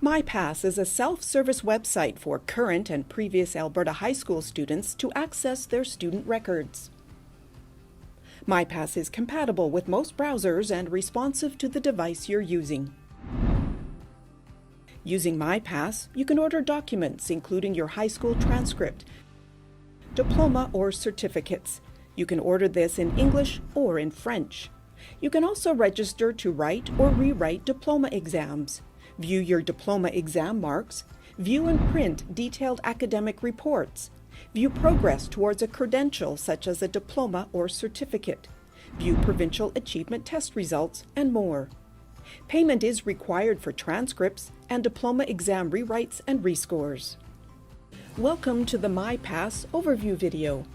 myPass is a self-service website for current and previous Alberta high school students to access their student records. myPass is compatible with most browsers and responsive to the device you're using. Using myPass, you can order documents including your high school transcript, diploma or certificates. You can order this in English or in French. You can also register to write or rewrite diploma exams, view your diploma exam marks, view and print detailed academic reports, view progress towards a credential such as a diploma or certificate, view provincial achievement test results, and more. Payment is required for transcripts and diploma exam rewrites and rescores. Welcome to the myPass overview video.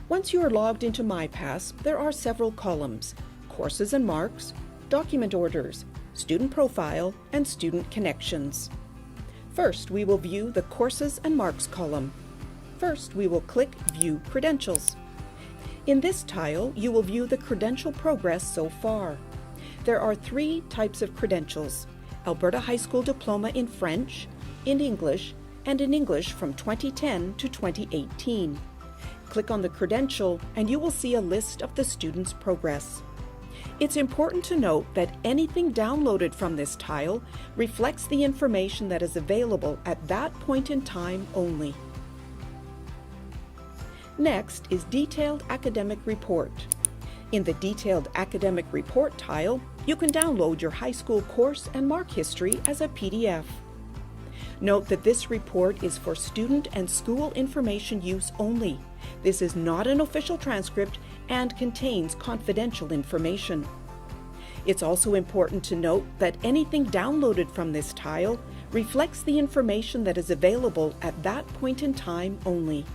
Once you are logged into myPass, there are several columns: courses and marks, document orders, student profile, and student connections. First, we will view the courses and marks column. First, we will click View Credentials. In this tile, you will view the credential progress so far. There are 3 types of credentials: Alberta High School Diploma in French, in English, and in English from 2010 to 2018. Click on the credential and you will see a list of the student's progress. It's important to note that anything downloaded from this tile reflects the information that is available at that point in time only. Next is Detailed Academic Report. In the Detailed Academic Report tile, you can download your high school course and mark history as a PDF. Note that this report is for student and school information use only. This is not an official transcript and contains confidential information. It's also important to note that anything downloaded from this tile reflects the information that is available at that point in time only.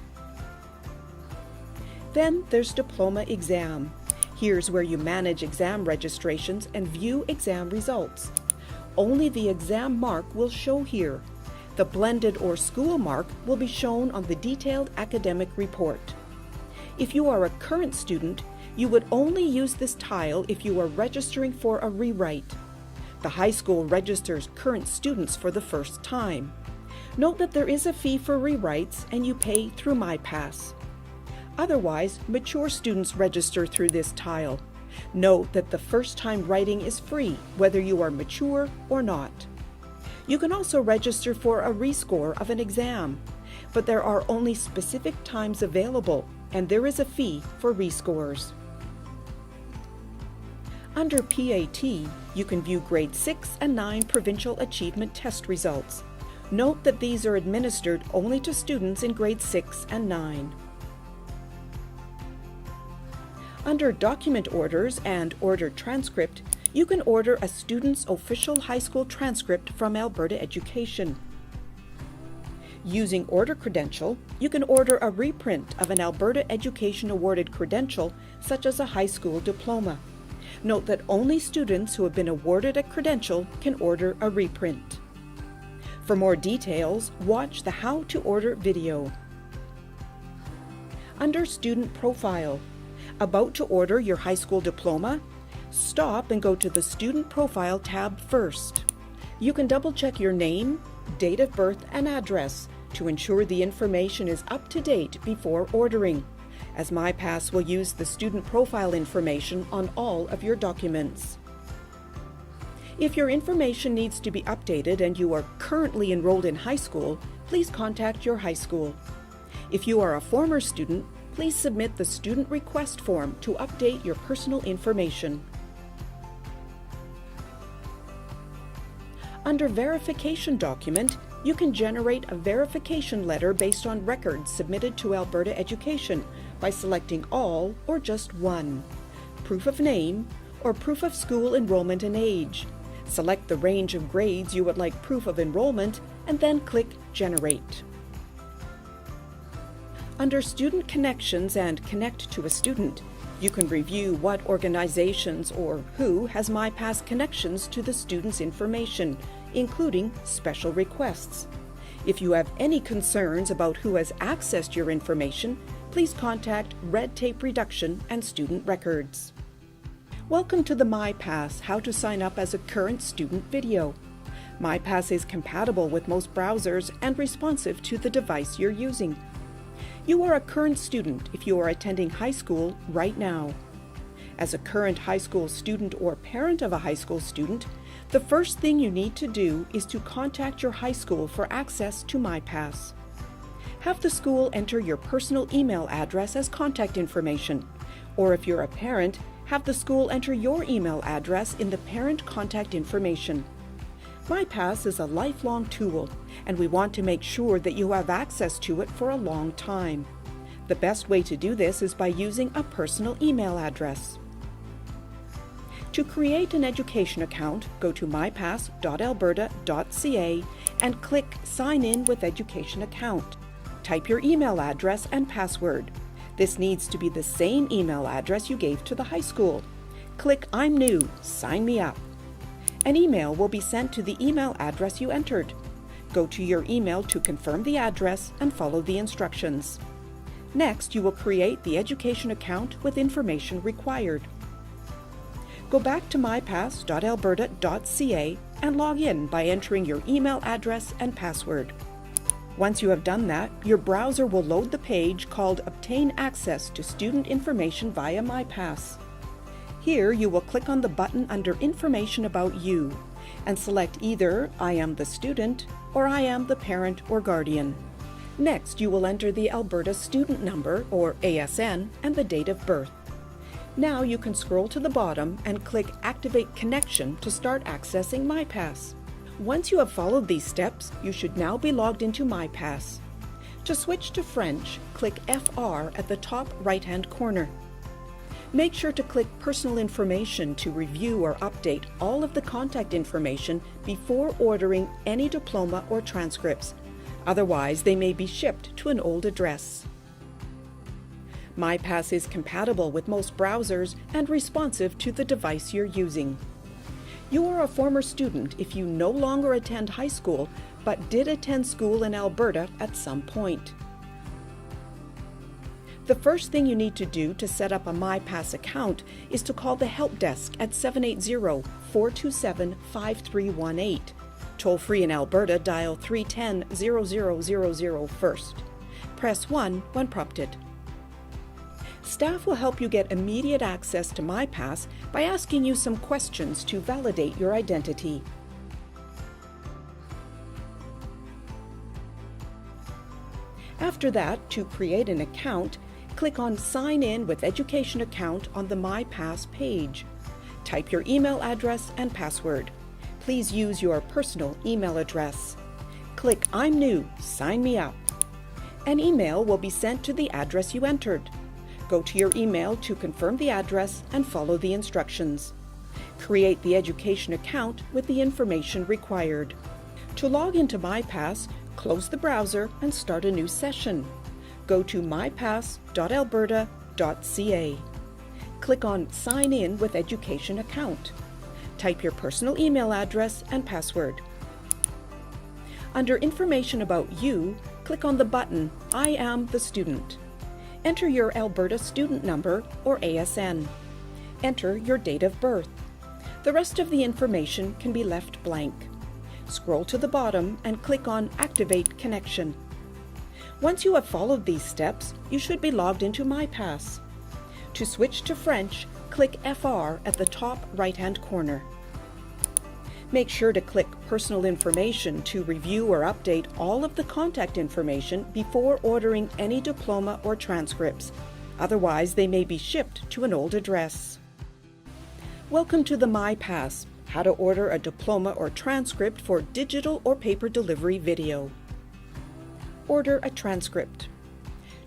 Then there's Diploma Exam. Here's where you manage exam registrations and view exam results. Only the exam mark will show here. The blended or school mark will be shown on the Detailed Academic Report. If you are a current student, you would only use this tile if you are registering for a rewrite. The high school registers current students for the first time. Note that there is a fee for rewrites and you pay through myPass. Otherwise, mature students register through this tile. Note that the first-time writing is free, whether you are mature or not. You can also register for a rescore of an exam, but there are only specific times available, and there is a fee for rescores. Under PAT, you can view grade 6 and 9 provincial achievement test results. Note that these are administered only to students in grade 6 and 9. Under Document Orders and Order Transcript, you can order a student's official high school transcript from Alberta Education. Using Order Credential, you can order a reprint of an Alberta Education awarded credential, such as a high school diploma. Note that only students who have been awarded a credential can order a reprint. For more details, watch the How to Order video. Under Student Profile, about to order your high school diploma? Stop and go to the Student Profile tab first. You can double-check your name, date of birth, and address to ensure the information is up to date before ordering, as myPass will use the student profile information on all of your documents. If your information needs to be updated and you are currently enrolled in high school, please contact your high school. If you are a former student, please submit the student request form to update your personal information. Under Verification Document, you can generate a verification letter based on records submitted to Alberta Education by selecting all or just one. Proof of name or proof of school enrollment and age. Select the range of grades you would like proof of enrollment and then click Generate. Under Student Connections and Connect to a Student, you can review what organizations or who has myPass connections to the student's information, including special requests. If you have any concerns about who has accessed your information, please contact Red Tape Reduction and Student Records. Welcome to the myPass How to Sign Up as a Current Student video. myPass is compatible with most browsers and responsive to the device you're using. You are a current student if you are attending high school right now. As a current high school student or parent of a high school student, the first thing you need to do is to contact your high school for access to myPass. Have the school enter your personal email address as contact information, or if you're a parent, have the school enter your email address in the parent contact information. myPass is a lifelong tool, and we want to make sure that you have access to it for a long time. The best way to do this is by using a personal email address. To create an education account, go to mypass.alberta.ca and click Sign in with Education Account. Type your email address and password. This needs to be the same email address you gave to the high school. Click I'm new, sign me up. An email will be sent to the email address you entered. Go to your email to confirm the address and follow the instructions. Next, you will create the education account with information required. Go back to mypass.alberta.ca and log in by entering your email address and password. Once you have done that, your browser will load the page called Obtain Access to Student Information via myPass. Here, you will click on the button under Information About You and select either I am the student or I am the parent or guardian. Next, you will enter the Alberta student number, or ASN, and the date of birth. Now you can scroll to the bottom and click Activate Connection to start accessing myPass. Once you have followed these steps, you should now be logged into myPass. To switch to French, click FR at the top right-hand corner. Make sure to click Personal Information to review or update all of the contact information before ordering any diploma or transcripts. Otherwise, they may be shipped to an old address. myPass is compatible with most browsers and responsive to the device you're using. You are a former student if you no longer attend high school, but did attend school in Alberta at some point. The first thing you need to do to set up a myPass account is to call the help desk at 780-427-5318. Toll-free in Alberta, dial 310-0000 first. Press 1 when prompted. Staff will help you get immediate access to myPass by asking you some questions to validate your identity. After that, to create an account, click on Sign in with Education Account on the myPass page. Type your email address and password. Please use your personal email address. Click I'm new, sign me up. An email will be sent to the address you entered. Go to your email to confirm the address and follow the instructions. Create the education account with the information required. To log into myPass, close the browser and start a new session. Go to mypass.alberta.ca. Click on Sign in with Education Account. Type your personal email address and password. Under Information About You, click on the button I am the student. Enter your Alberta student number, or ASN. Enter your date of birth. The rest of the information can be left blank. Scroll to the bottom and click on Activate Connection. Once you have followed these steps, you should be logged into myPass. To switch to French, click FR at the top right-hand corner. Make sure to click Personal Information to review or update all of the contact information before ordering any diploma or transcripts. Otherwise, they may be shipped to an old address. Welcome to the myPass, how to order a diploma or transcript for digital or paper delivery video. Order a transcript.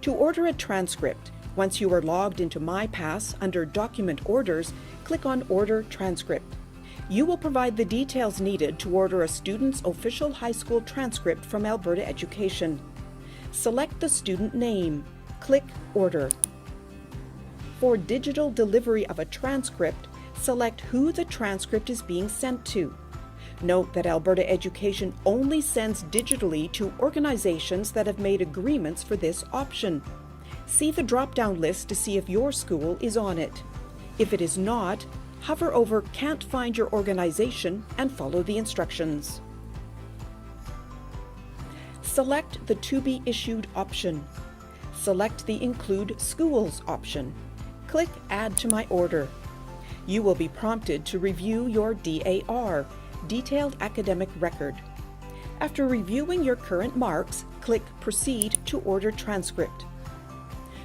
To order a transcript, once you are logged into myPass under Document Orders, click on Order Transcript. You will provide the details needed to order a student's official high school transcript from Alberta Education. Select the student name. Click Order. For digital delivery of a transcript, select who the transcript is being sent to. Note that Alberta Education only sends digitally to organizations that have made agreements for this option. See the drop-down list to see if your school is on it. If it is not, hover over Can't Find Your Organization and follow the instructions. Select the To Be Issued option. Select the Include Schools option. Click Add to My Order. You will be prompted to review your DAR, Detailed Academic Record. After reviewing your current marks, click Proceed to Order Transcript.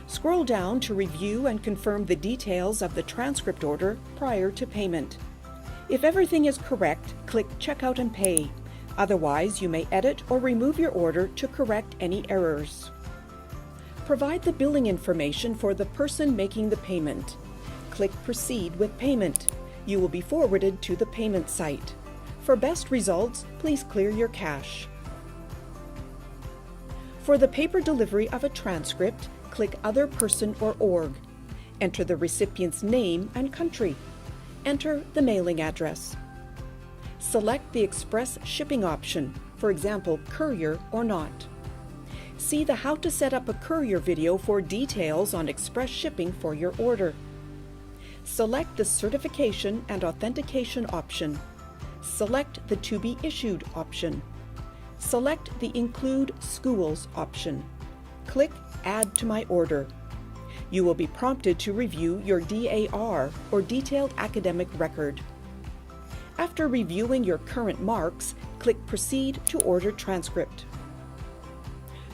Scroll down to review and confirm the details of the transcript order prior to payment. If everything is correct, click Checkout and Pay. Otherwise, you may edit or remove your order to correct any errors. Provide the billing information for the person making the payment. Click Proceed with Payment. You will be forwarded to the payment site. For best results, please clear your cache. For the paper delivery of a transcript, click Other Person or Org. Enter the recipient's name and country. Enter the mailing address. Select the express shipping option, for example, Courier or not. See the How to Set Up a Courier video for details on express shipping for your order. Select the Certification and Authentication option. Select the To Be Issued option. Select the Include Schools option. Click Add to My Order. You will be prompted to review your DAR, or Detailed Academic Record. After reviewing your current marks, click Proceed to Order Transcript.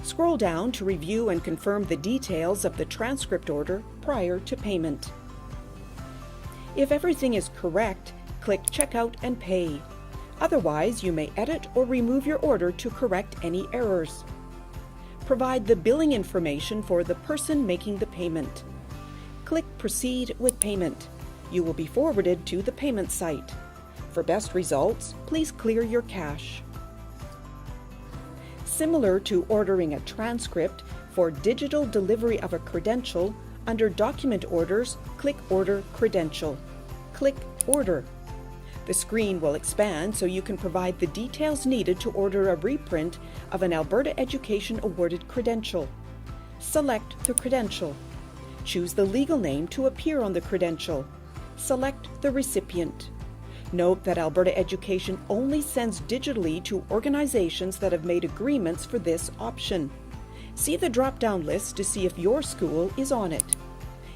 Scroll down to review and confirm the details of the transcript order prior to payment. If everything is correct, click Checkout and Pay. Otherwise, you may edit or remove your order to correct any errors. Provide the billing information for the person making the payment. Click Proceed with Payment. You will be forwarded to the payment site. For best results, please clear your cache. Similar to ordering a transcript, for digital delivery of a credential, under Document Orders, click Order Credential. Click Order. The screen will expand so you can provide the details needed to order a reprint of an Alberta Education Awarded credential. Select the credential. Choose the legal name to appear on the credential. Select the recipient. Note that Alberta Education only sends digitally to organizations that have made agreements for this option. See the drop-down list to see if your school is on it.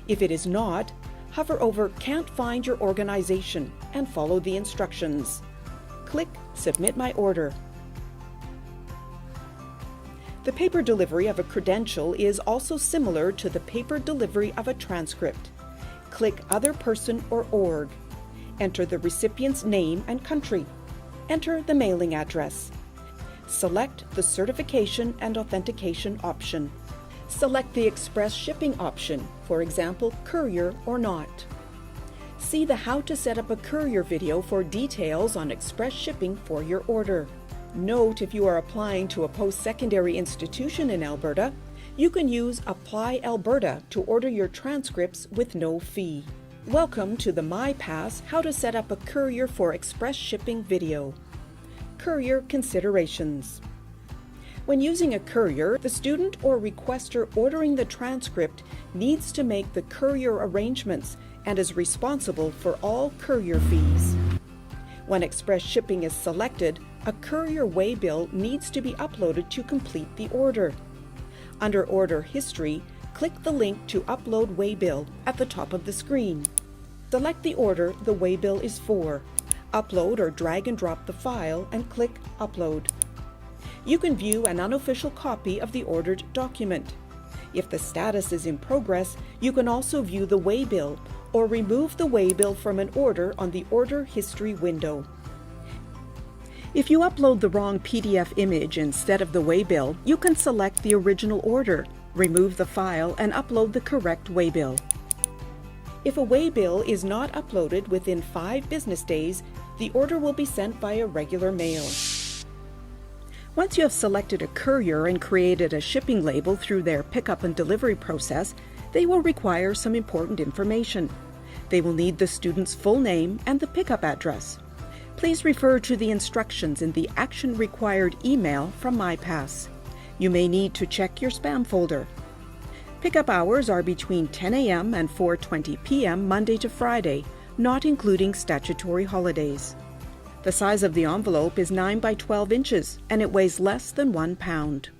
If it is not, hover over Can't Find Your Organization and follow the instructions. Click Submit My Order. The paper delivery of a credential is also similar to the paper delivery of a transcript. Click Other Person or Org. Enter the recipient's name and country. Enter the mailing address. Select the Certification and Authentication option. Select the Express Shipping option, for example, Courier or not. See the How to Set Up a Courier video for details on express shipping for your order. Note, if you are applying to a post-secondary institution in Alberta, you can use Apply Alberta to order your transcripts with no fee. Welcome to the myPass How to Set Up a Courier for Express Shipping video. Courier considerations. When using a courier, the student or requester ordering the transcript needs to make the courier arrangements and is responsible for all courier fees. When express shipping is selected, a courier waybill needs to be uploaded to complete the order. Under Order History, click the link to Upload Waybill at the top of the screen. Select the order the waybill is for. Upload or drag and drop the file and click Upload. You can view an unofficial copy of the ordered document. If the status is in progress, you can also view the waybill or remove the waybill from an order on the Order History window. If you upload the wrong PDF image instead of the waybill, you can select the original order, remove the file, and upload the correct waybill. If a waybill is not uploaded within 5 business days, the order will be sent via regular mail. Once you have selected a courier and created a shipping label through their pickup and delivery process, they will require some important information. They will need the student's full name and the pickup address. Please refer to the instructions in the Action Required email from myPass. You may need to check your spam folder. Pickup hours are between 10 a.m. and 4:20 p.m. Monday to Friday, not including statutory holidays. The size of the envelope is 9 by 12 inches, and it weighs less than 1 pound.